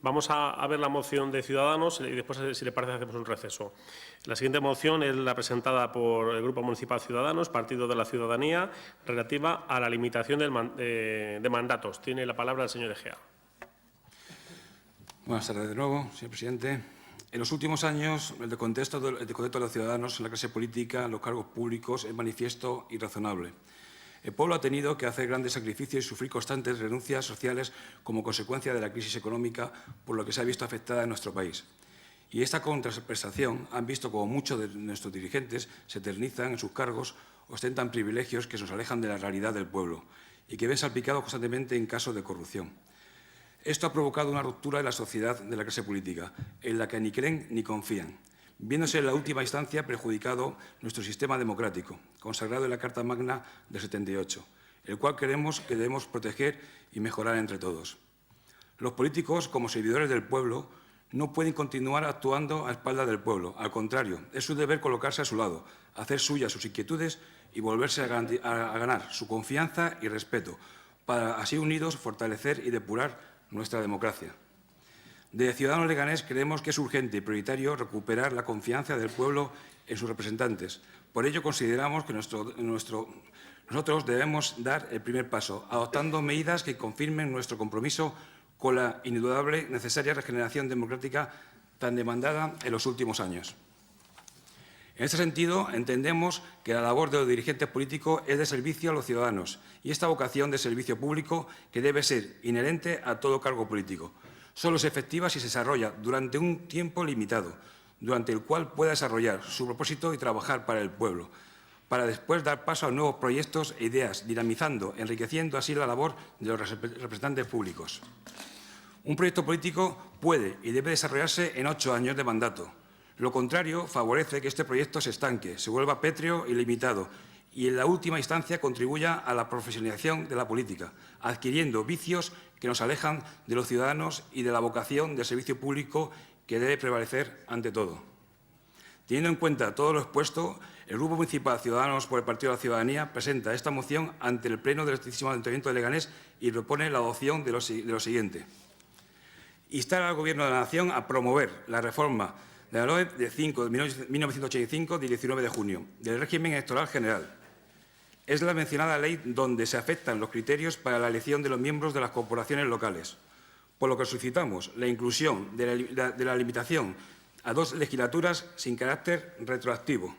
Vamos a ver la moción de Ciudadanos y después, si le parece, hacemos un receso. La siguiente moción es la presentada por el Grupo Municipal Ciudadanos, Partido de la Ciudadanía, relativa a la limitación de mandatos. Tiene la palabra el señor Egea. Buenas tardes de nuevo, señor presidente. En los últimos años, el descontento de los ciudadanos en la clase política, en los cargos públicos, es manifiesto y razonable. El pueblo ha tenido que hacer grandes sacrificios y sufrir constantes renuncias sociales como consecuencia de la crisis económica, por lo que se ha visto afectada en nuestro país. Y esta contraprestación han visto como muchos de nuestros dirigentes se eternizan en sus cargos, ostentan privilegios que nos alejan de la realidad del pueblo y que ven salpicados constantemente en casos de corrupción. Esto ha provocado una ruptura de la sociedad de la clase política, en la que ni creen ni confían, viéndose en la última instancia perjudicado nuestro sistema democrático, consagrado en la Carta Magna del 78, el cual creemos que debemos proteger y mejorar entre todos. Los políticos, como servidores del pueblo, no pueden continuar actuando a espaldas del pueblo. Al contrario, es su deber colocarse a su lado, hacer suyas sus inquietudes y volverse a ganar su confianza y respeto, para así unidos fortalecer y depurar nuestra democracia. De Ciudadanos Leganés creemos que es urgente y prioritario recuperar la confianza del pueblo en sus representantes. Por ello, consideramos que nosotros debemos dar el primer paso, adoptando medidas que confirmen nuestro compromiso con la indudable necesaria regeneración democrática tan demandada en los últimos años. En este sentido, entendemos que la labor de los dirigentes políticos es de servicio a los ciudadanos y esta vocación de servicio público que debe ser inherente a todo cargo político. Solo es efectiva si se desarrolla durante un tiempo limitado, durante el cual pueda desarrollar su propósito y trabajar para el pueblo, para después dar paso a nuevos proyectos e ideas, dinamizando, enriqueciendo así la labor de los representantes públicos. Un proyecto político puede y debe desarrollarse en 8 años de mandato. Lo contrario favorece que este proyecto se estanque, se vuelva pétreo y limitado y, en la última instancia, contribuya a la profesionalización de la política, adquiriendo vicios que nos alejan de los ciudadanos y de la vocación de servicio público que debe prevalecer ante todo. Teniendo en cuenta todo lo expuesto, el Grupo Municipal Ciudadanos por el Partido de la Ciudadanía presenta esta moción ante el Pleno del 13º Ayuntamiento de Leganés y propone la adopción de lo siguiente. Instar al Gobierno de la Nación a promover la reforma de la LOE de 1985, de 19 de junio, del régimen electoral general. Es la mencionada ley donde se afectan los criterios para la elección de los miembros de las corporaciones locales, por lo que solicitamos la inclusión de la limitación a 2 legislaturas sin carácter retroactivo,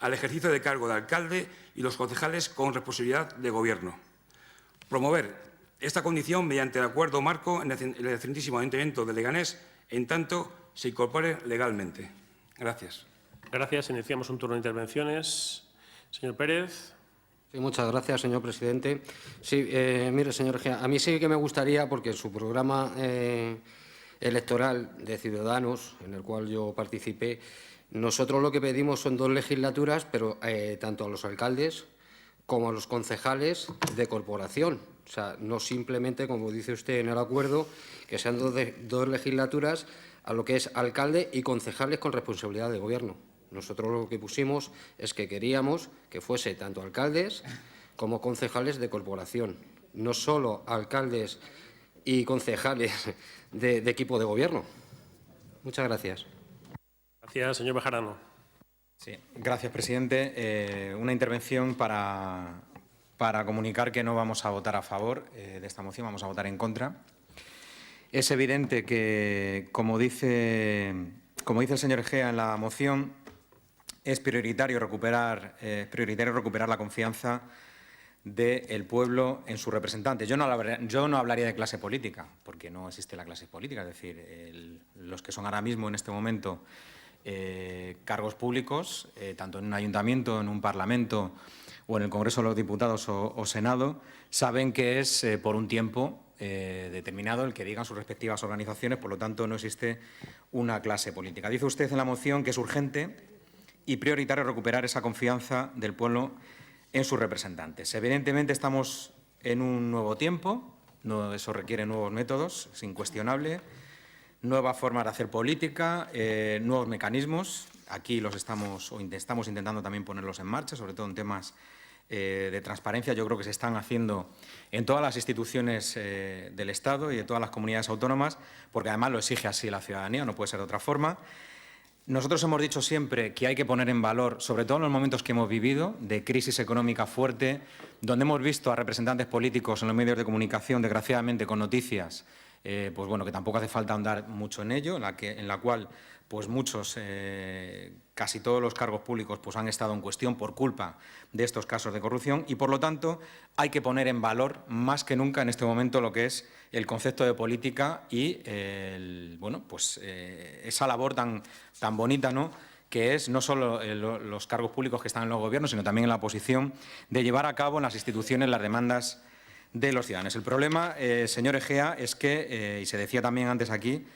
al ejercicio de cargo de alcalde y los concejales con responsabilidad de gobierno. Promover esta condición mediante el acuerdo marco en el 13º Ayuntamiento de Leganés, en tanto se incorpore legalmente. Gracias. Gracias. Iniciamos un turno de intervenciones. Señor Pérez. Sí, muchas gracias, señor presidente. Sí, mire, señor Egea, a mí sí que me gustaría, porque en su programa electoral de Ciudadanos, en el cual yo participé, nosotros lo que pedimos son 2 legislaturas, pero tanto a los alcaldes como a los concejales de corporación. O sea, no simplemente, como dice usted en el acuerdo, que sean 2 legislaturas a lo que es alcalde y concejales con responsabilidad de gobierno. Nosotros lo que pusimos es que queríamos que fuese tanto alcaldes como concejales de corporación, no solo alcaldes y concejales de equipo de gobierno. Muchas gracias. Gracias, señor Bejarano. Sí, gracias, presidente. Una intervención para comunicar que no vamos a votar a favor de esta moción, vamos a votar en contra. Es evidente que, como dice el señor Egea en la moción, es prioritario recuperar la confianza del pueblo en sus representantes. Yo no hablaría de clase política, porque no existe la clase política, es decir, los que son ahora mismo en este momento cargos públicos, tanto en un ayuntamiento, en un parlamento o en el Congreso de los Diputados o Senado, saben que es por un tiempo determinado el que digan sus respectivas organizaciones, por lo tanto no existe una clase política. Dice usted en la moción que es urgente y prioritario recuperar esa confianza del pueblo en sus representantes. Evidentemente estamos en un nuevo tiempo, eso requiere nuevos métodos, es incuestionable, nuevas formas de hacer política, nuevos mecanismos. Aquí estamos intentando también ponerlos en marcha, sobre todo en temas de transparencia yo creo que se están haciendo en todas las instituciones del Estado y de todas las comunidades autónomas, porque además lo exige así la ciudadanía, no puede ser de otra forma. Nosotros hemos dicho siempre que hay que poner en valor, sobre todo en los momentos que hemos vivido, de crisis económica fuerte, donde hemos visto a representantes políticos en los medios de comunicación, desgraciadamente, con noticias, pues bueno, que tampoco hace falta ahondar mucho en ello, en la cual pues muchos, casi todos los cargos públicos pues han estado en cuestión por culpa de estos casos de corrupción y, por lo tanto, hay que poner en valor más que nunca en este momento lo que es el concepto de política y bueno, pues, esa labor tan bonita, ¿no?, que es no solo los cargos públicos que están en los gobiernos, sino también en la oposición, de llevar a cabo en las instituciones las demandas de los ciudadanos. El problema, señor Egea, es que, y se decía también antes aquí,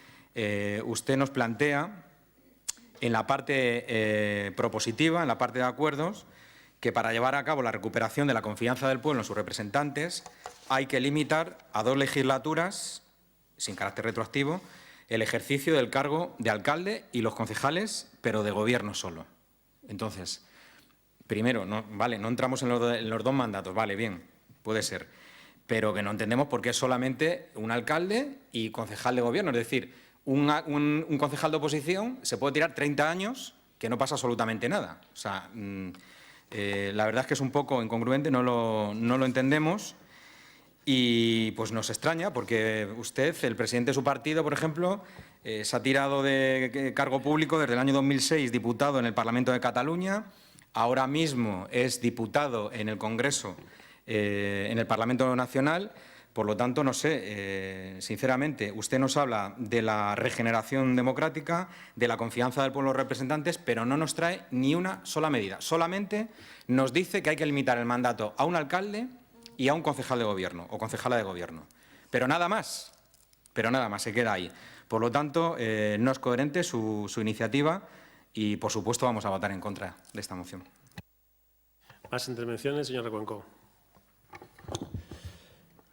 usted nos plantea en la parte propositiva, en la parte de acuerdos, que para llevar a cabo la recuperación de la confianza del pueblo en sus representantes hay que limitar a 2 legislaturas, sin carácter retroactivo, el ejercicio del cargo de alcalde y los concejales, pero de gobierno solo. Entonces, primero, no entramos en los 2 mandatos, vale, bien, puede ser, pero que no entendemos por qué es solamente un alcalde y concejal de gobierno, es decir, un concejal de oposición se puede tirar 30 años que no pasa absolutamente nada. O sea, la verdad es que es un poco incongruente, no lo entendemos y pues nos extraña porque usted, el presidente de su partido, por ejemplo, se ha tirado de cargo público desde el año 2006, diputado en el Parlamento de Cataluña, ahora mismo es diputado en el Congreso, en el Parlamento Nacional. Por lo tanto, no sé, sinceramente, usted nos habla de la regeneración democrática, de la confianza del pueblo en los representantes, pero no nos trae ni una sola medida. Solamente nos dice que hay que limitar el mandato a un alcalde y a un concejal de gobierno o concejala de gobierno. Pero nada más, se queda ahí. Por lo tanto, no es coherente su iniciativa y, por supuesto, vamos a votar en contra de esta moción. Más intervenciones, señor Recuenco.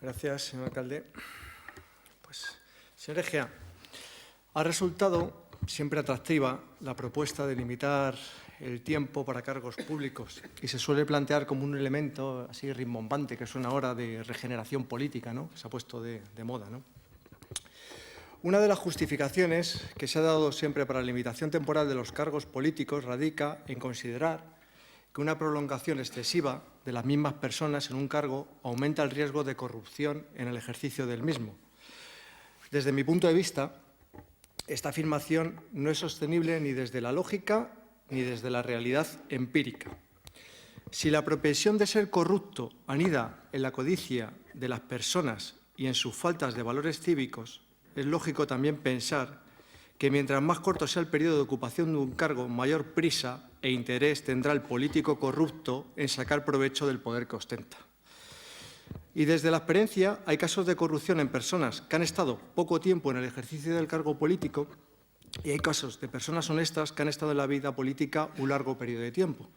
Gracias, señor alcalde. Pues, señor Egea, ha resultado siempre atractiva la propuesta de limitar el tiempo para cargos públicos y se suele plantear como un elemento así rimbombante que suena ahora de regeneración política, ¿no?, que se ha puesto de moda, ¿no? Una de las justificaciones que se ha dado siempre para la limitación temporal de los cargos políticos radica en considerar que una prolongación excesiva de las mismas personas en un cargo aumenta el riesgo de corrupción en el ejercicio del mismo. Desde mi punto de vista, esta afirmación no es sostenible ni desde la lógica ni desde la realidad empírica. Si la propensión de ser corrupto anida en la codicia de las personas y en sus faltas de valores cívicos, es lógico también pensar que mientras más corto sea el periodo de ocupación de un cargo, mayor prisa e interés tendrá el político corrupto en sacar provecho del poder que ostenta. Y desde la experiencia hay casos de corrupción en personas que han estado poco tiempo en el ejercicio del cargo político y hay casos de personas honestas que han estado en la vida política un largo periodo de tiempo.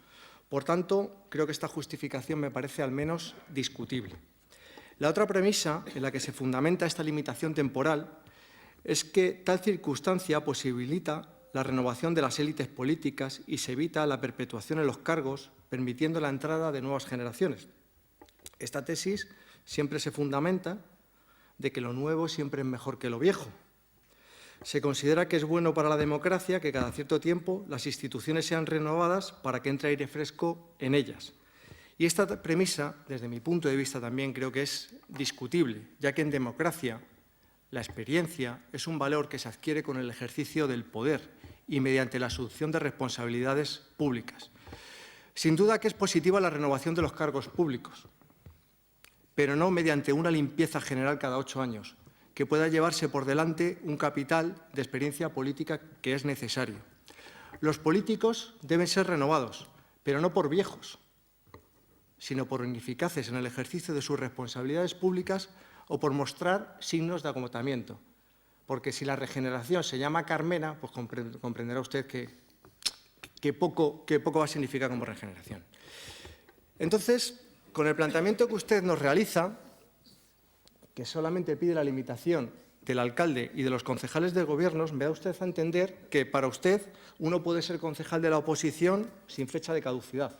Por tanto, creo que esta justificación me parece al menos discutible. La otra premisa en la que se fundamenta esta limitación temporal es que tal circunstancia posibilita la renovación de las élites políticas y se evita la perpetuación en los cargos, permitiendo la entrada de nuevas generaciones. Esta tesis siempre se fundamenta de que lo nuevo siempre es mejor que lo viejo. Se considera que es bueno para la democracia que cada cierto tiempo las instituciones sean renovadas para que entre aire fresco en ellas. Y esta premisa, desde mi punto de vista, también creo que es discutible, ya que en democracia la experiencia es un valor que se adquiere con el ejercicio del poder y mediante la asunción de responsabilidades públicas. Sin duda que es positiva la renovación de los cargos públicos, pero no mediante una limpieza general cada 8 años, que pueda llevarse por delante un capital de experiencia política que es necesario. Los políticos deben ser renovados, pero no por viejos, sino por ineficaces en el ejercicio de sus responsabilidades públicas o por mostrar signos de agotamiento. Porque si la regeneración se llama Carmena, pues comprenderá usted que poco va a significar como regeneración. Entonces, con el planteamiento que usted nos realiza, que solamente pide la limitación del alcalde y de los concejales de gobiernos, me da usted a entender que para usted uno puede ser concejal de la oposición sin fecha de caducidad.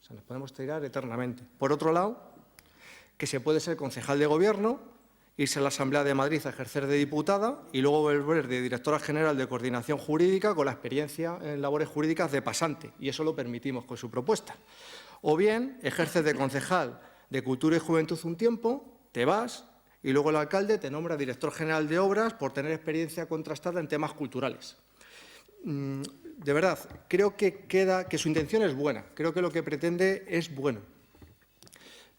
O sea, nos podemos tirar eternamente. Por otro lado, que se puede ser concejal de Gobierno, irse a la Asamblea de Madrid a ejercer de diputada y luego volver de directora general de Coordinación Jurídica con la experiencia en labores jurídicas de pasante, y eso lo permitimos con su propuesta. O bien, ejerces de concejal de Cultura y Juventud un tiempo, te vas y luego el alcalde te nombra director general de Obras por tener experiencia contrastada en temas culturales. De verdad, creo que su intención es buena, creo que lo que pretende es bueno.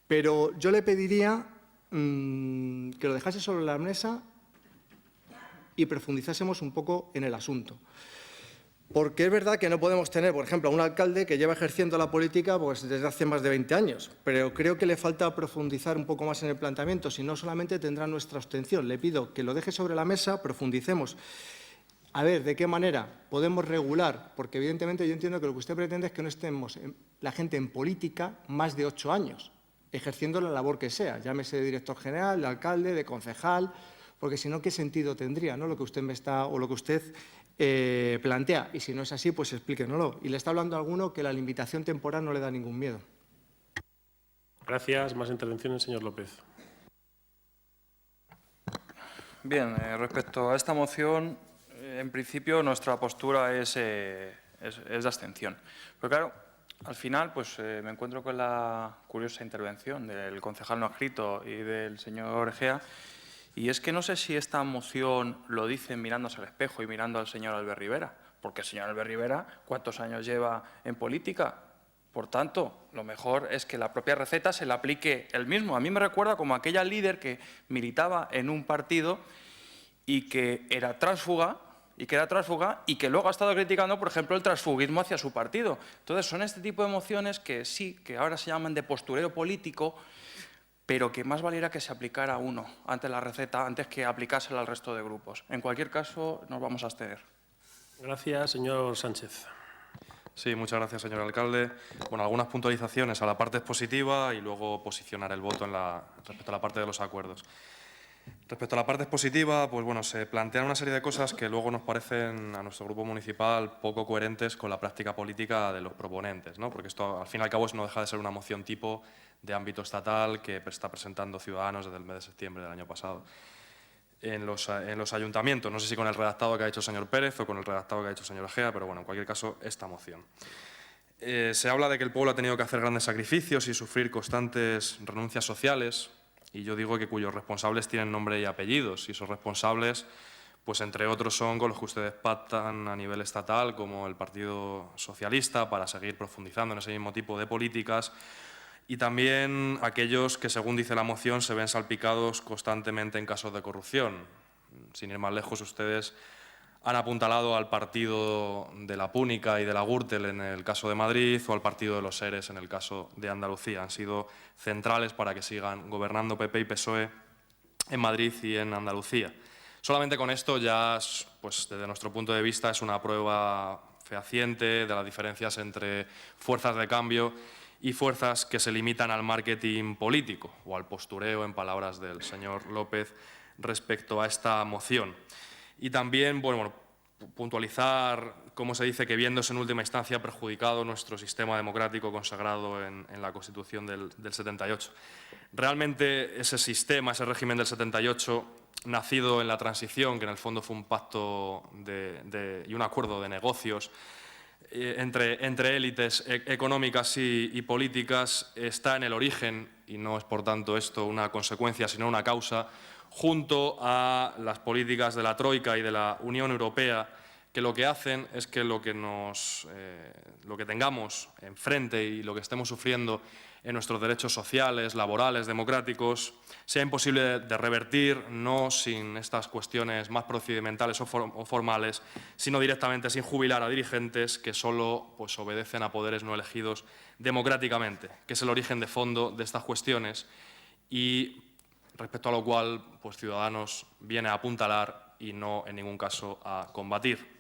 Pero yo le pediría que lo dejase sobre la mesa y profundizásemos un poco en el asunto. Porque es verdad que no podemos tener, por ejemplo, a un alcalde que lleva ejerciendo la política pues, desde hace más de 20 años, pero creo que le falta profundizar un poco más en el planteamiento, si no solamente tendrá nuestra abstención. Le pido que lo deje sobre la mesa, profundicemos. A ver, ¿de qué manera podemos regular? Porque evidentemente yo entiendo que lo que usted pretende es que no estemos la gente en política más de 8 años, ejerciendo la labor que sea, llámese de director general, de alcalde, de concejal, porque si no, ¿qué sentido tendría, ¿no? Lo que usted me está o lo que usted plantea? Y si no es así, pues explíquenoslo. Y le está hablando a alguno que la limitación temporal no le da ningún miedo. Gracias. Más intervenciones, señor López. Bien, respecto a esta moción, en principio nuestra postura es de abstención. Pero claro, al final pues, me encuentro con la curiosa intervención del concejal no adscrito y del señor Egea, y es que no sé si esta moción lo dicen mirándose al espejo y mirando al señor Albert Rivera, porque el señor Albert Rivera, ¿cuántos años lleva en política? Por tanto, lo mejor es que la propia receta se la aplique él mismo. A mí me recuerda como aquella líder que militaba en un partido y que era tránsfuga, y que luego ha estado criticando, por ejemplo, el transfugismo hacia su partido. Entonces, son este tipo de mociones que sí, que ahora se llaman de postureo político, pero que más valiera que se aplicara uno ante la receta, antes que aplicársela al resto de grupos. En cualquier caso, nos vamos a abstener. Gracias, señor Sánchez. Sí, muchas gracias, señor alcalde. Bueno, algunas puntualizaciones a la parte expositiva y luego posicionar el voto respecto a la parte de los acuerdos. Respecto a la parte expositiva, pues bueno, se plantean una serie de cosas que luego nos parecen a nuestro grupo municipal poco coherentes con la práctica política de los proponentes, ¿no? Porque esto, al fin y al cabo, no deja de ser una moción tipo de ámbito estatal que está presentando Ciudadanos desde el mes de septiembre del año pasado. En los ayuntamientos, no sé si con el redactado que ha hecho el señor Pérez o con el redactado que ha hecho el señor Egea, pero bueno, en cualquier caso, esta moción. Se habla de que el pueblo ha tenido que hacer grandes sacrificios y sufrir constantes renuncias sociales, y yo digo que cuyos responsables tienen nombre y apellidos, y esos responsables, pues entre otros son con los que ustedes pactan a nivel estatal, como el Partido Socialista, para seguir profundizando en ese mismo tipo de políticas, y también aquellos que, según dice la moción, se ven salpicados constantemente en casos de corrupción. Sin ir más lejos, ustedes han apuntalado al partido de la Púnica y de la Gürtel en el caso de Madrid o al partido de los Seres en el caso de Andalucía. Han sido centrales para que sigan gobernando PP y PSOE en Madrid y en Andalucía. Solamente con esto ya, pues, desde nuestro punto de vista, es una prueba fehaciente de las diferencias entre fuerzas de cambio y fuerzas que se limitan al marketing político o al postureo, en palabras del señor López, respecto a esta moción. Y también, bueno, puntualizar cómo se dice que, viéndose en última instancia perjudicado nuestro sistema democrático consagrado en la Constitución del 78. Realmente ese sistema, ese régimen del 78, nacido en la transición, que en el fondo fue un pacto y un acuerdo de negocios entre élites económicas y políticas, está en el origen, y no es por tanto esto una consecuencia, sino una causa, junto a las políticas de la Troika y de la Unión Europea, que lo que hacen es que lo que tengamos enfrente y lo que estemos sufriendo en nuestros derechos sociales, laborales, democráticos, sea imposible de revertir, no sin estas cuestiones más procedimentales o formales, sino directamente sin jubilar a dirigentes que solo, pues, obedecen a poderes no elegidos democráticamente, que es el origen de fondo de estas cuestiones, y respecto a lo cual, pues, Ciudadanos viene a apuntalar y no en ningún caso a combatir.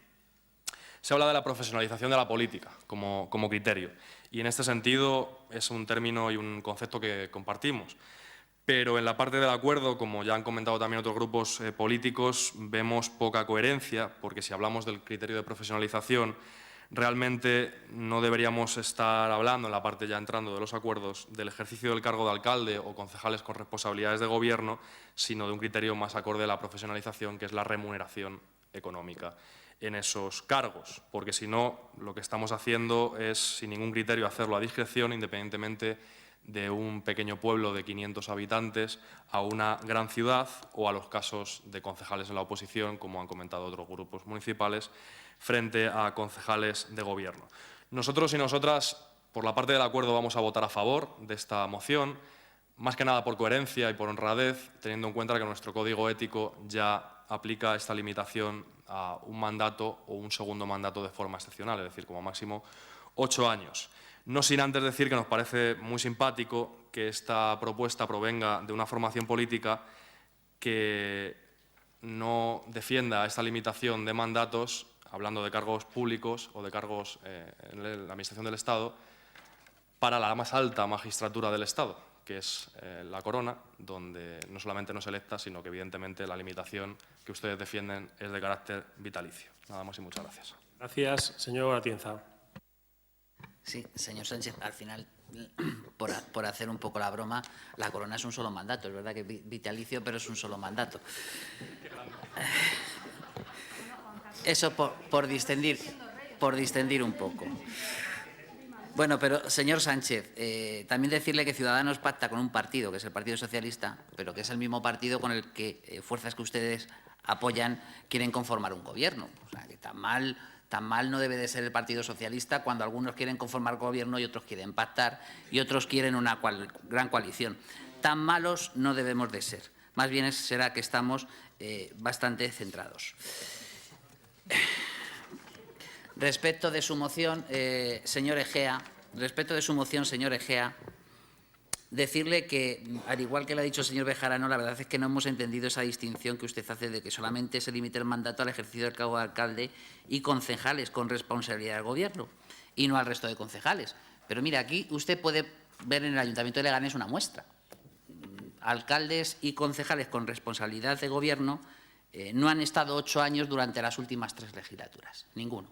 Se habla de la profesionalización de la política como criterio, y en este sentido es un término y un concepto que compartimos. Pero en la parte del acuerdo, como ya han comentado también otros grupos políticos, vemos poca coherencia, porque si hablamos del criterio de profesionalización, Realmente no deberíamos estar hablando, en la parte ya entrando de los acuerdos, del ejercicio del cargo de alcalde o concejales con responsabilidades de gobierno, sino de un criterio más acorde a la profesionalización, que es la remuneración económica en esos cargos, porque si no, lo que estamos haciendo es, sin ningún criterio, hacerlo a discreción, independientemente de un pequeño pueblo de 500 habitantes a una gran ciudad, o a los casos de concejales en la oposición, como han comentado otros grupos municipales, frente a concejales de gobierno. Nosotros y nosotras, por la parte del acuerdo, vamos a votar a favor de esta moción, más que nada por coherencia y por honradez, teniendo en cuenta que nuestro código ético ya aplica esta limitación a un mandato o un segundo mandato de forma excepcional, es decir, como máximo 8 años. No sin antes decir que nos parece muy simpático que esta propuesta provenga de una formación política que no defienda esta limitación de mandatos, hablando de cargos públicos o de cargos en la Administración del Estado, para la más alta magistratura del Estado, que es la Corona, donde no solamente no es electa, sino que evidentemente la limitación que ustedes defienden es de carácter vitalicio. Nada más y muchas gracias. Gracias, señor Atienza. Sí, señor Sánchez, al final, por hacer un poco la broma, la corona es un solo mandato. Es verdad que vitalicio, pero es un solo mandato. Eso por distendir un poco. Bueno, pero, señor Sánchez, también decirle que Ciudadanos pacta con un partido, que es el Partido Socialista, pero que es el mismo partido con el que fuerzas que ustedes apoyan quieren conformar un gobierno. O sea, que tan mal no debe de ser el Partido Socialista cuando algunos quieren conformar gobierno y otros quieren pactar y otros quieren una gran coalición. Tan malos no debemos de ser. Más bien será que estamos bastante centrados. Respecto de su moción, señor Egea, decirle que, al igual que lo ha dicho el señor Bejarano, la verdad es que no hemos entendido esa distinción que usted hace de que solamente se limite el mandato al ejercicio del cargo de alcalde y concejales con responsabilidad del Gobierno y no al resto de concejales. Pero mira, aquí usted puede ver en el Ayuntamiento de Leganés una muestra. Alcaldes y concejales con responsabilidad de Gobierno no han estado 8 años durante las últimas 3 legislaturas, ninguno.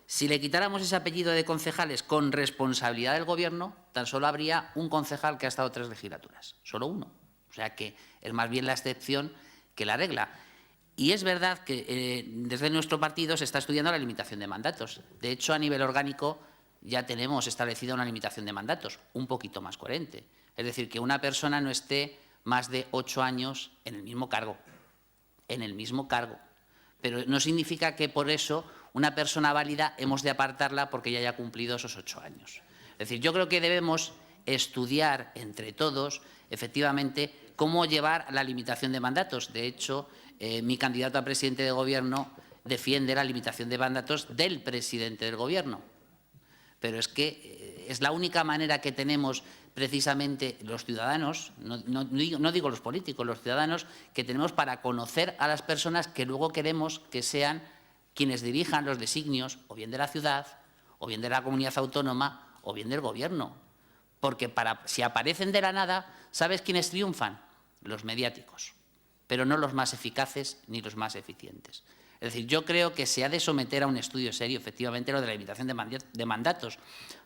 Si le quitáramos ese apellido de concejales con responsabilidad del Gobierno, tan solo habría un concejal que ha estado 3 legislaturas, solo uno. O sea que es más bien la excepción que la regla. Y es verdad que desde nuestro partido se está estudiando la limitación de mandatos. De hecho, a nivel orgánico ya tenemos establecida una limitación de mandatos, un poquito más coherente. Es decir, que una persona no esté más de 8 años en el mismo cargo. Pero no significa que por eso una persona válida hemos de apartarla porque ya haya cumplido esos 8 años. Es decir, yo creo que debemos estudiar entre todos, efectivamente, cómo llevar la limitación de mandatos. De hecho, mi candidato a presidente de Gobierno defiende la limitación de mandatos del presidente del Gobierno. Pero es que es la única manera que tenemos precisamente los ciudadanos, no digo los políticos, los ciudadanos, que tenemos para conocer a las personas que luego queremos que sean quienes dirijan los designios o bien de la ciudad, o bien de la comunidad autónoma, o bien del Gobierno. Porque si aparecen de la nada, ¿sabes quiénes triunfan? Los mediáticos, pero no los más eficaces ni los más eficientes. Es decir, yo creo que se ha de someter a un estudio serio, efectivamente, lo de la limitación de mandatos,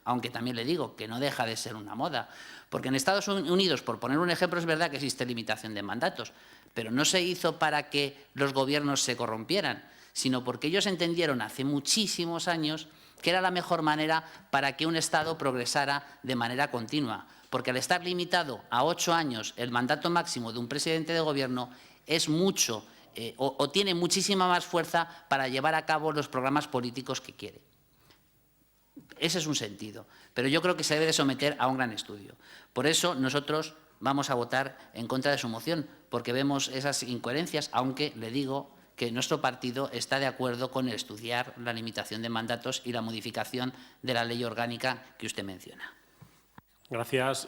aunque también le digo que no deja de ser una moda. Porque en Estados Unidos, por poner un ejemplo, es verdad que existe limitación de mandatos, pero no se hizo para que los gobiernos se corrompieran, sino porque ellos entendieron hace muchísimos años que era la mejor manera para que un Estado progresara de manera continua. Porque al estar limitado a 8 años el mandato máximo de un presidente de Gobierno es mucho o tiene muchísima más fuerza para llevar a cabo los programas políticos que quiere. Ese es un sentido. Pero yo creo que se debe de someter a un gran estudio. Por eso nosotros vamos a votar en contra de su moción, porque vemos esas incoherencias, aunque le digo que nuestro partido está de acuerdo con estudiar la limitación de mandatos y la modificación de la ley orgánica que usted menciona. Gracias.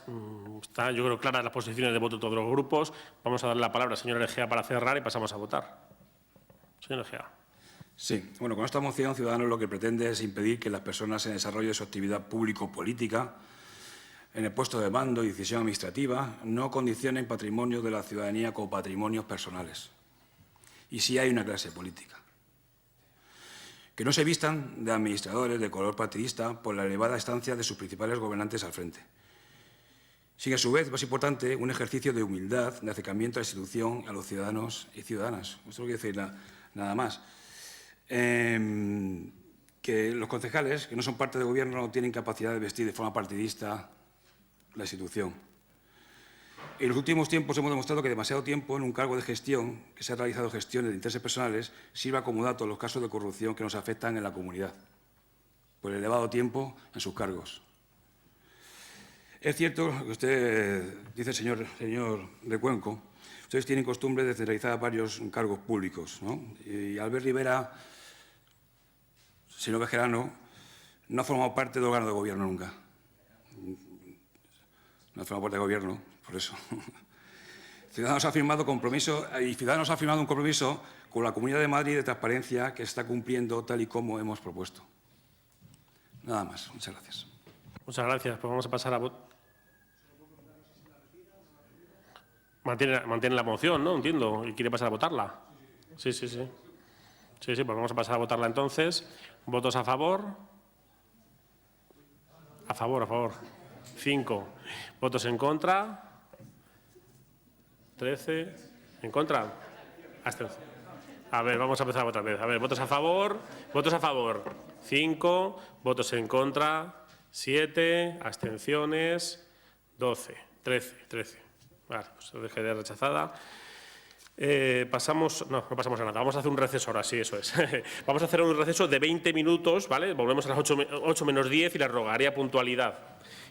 Está, yo creo, claras las posiciones de voto de todos los grupos. Vamos a darle la palabra al señor Egea para cerrar y pasamos a votar. Señor Egea. Sí. Bueno, con esta moción, Ciudadanos lo que pretende es impedir que las personas en desarrollo de su actividad público-política, en el puesto de mando y decisión administrativa, no condicionen patrimonio de la ciudadanía como patrimonios personales. Y sí hay una clase política. que no se vistan de administradores de color partidista por la elevada estancia de sus principales gobernantes al frente. Sigue, a su vez, más importante, un ejercicio de humildad, de acercamiento a la institución, a los ciudadanos y ciudadanas. Esto no quiere decir nada más. Que los concejales, que no son parte del Gobierno, no tienen capacidad de vestir de forma partidista la institución. En los últimos tiempos hemos demostrado que demasiado tiempo en un cargo de gestión, que se ha realizado gestiones de intereses personales, sirve como dato los casos de corrupción que nos afectan en la comunidad, por el elevado tiempo en sus cargos. Es cierto que usted dice, señor de Cuenco, ustedes tienen costumbre de centralizar varios cargos públicos, ¿no? Y Albert Rivera, señor Bejarano, no ha formado parte del órgano de gobierno nunca. No ha formado parte del gobierno, por eso. Ciudadanos ha firmado compromiso, y Ciudadanos ha firmado un compromiso con la Comunidad de Madrid de transparencia que está cumpliendo tal y como hemos propuesto. Nada más. Muchas gracias. Muchas gracias. Pues vamos a pasar a votar. Mantiene la moción, ¿no? Entiendo. ¿Y quiere pasar a votarla? Sí. Sí, pues vamos a pasar a votarla entonces. ¿Votos a favor? A favor. 5. ¿Votos en contra? 13. ¿En contra? Abstención. A ver, vamos a empezar otra vez. A ver, ¿votos a favor? 5. ¿Votos en contra? 7. ¿Abstenciones? 12. 13. Vale, pues deje de rechazada. No pasamos a nada. Vamos a hacer un receso ahora, sí, eso es. Vamos a hacer un receso de 20 minutos, ¿vale? Volvemos a las 8 menos 10 y les rogaría puntualidad.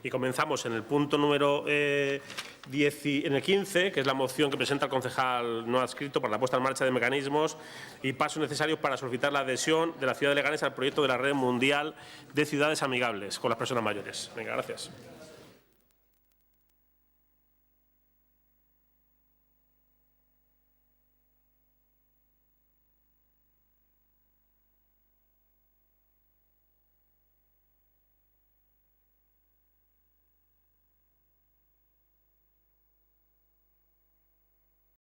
Y comenzamos en el punto número 15, que es la moción que presenta el concejal no adscrito para la puesta en marcha de mecanismos y pasos necesarios para solicitar la adhesión de la ciudad de Leganés al proyecto de la Red Mundial de Ciudades Amigables con las Personas Mayores. Venga, gracias.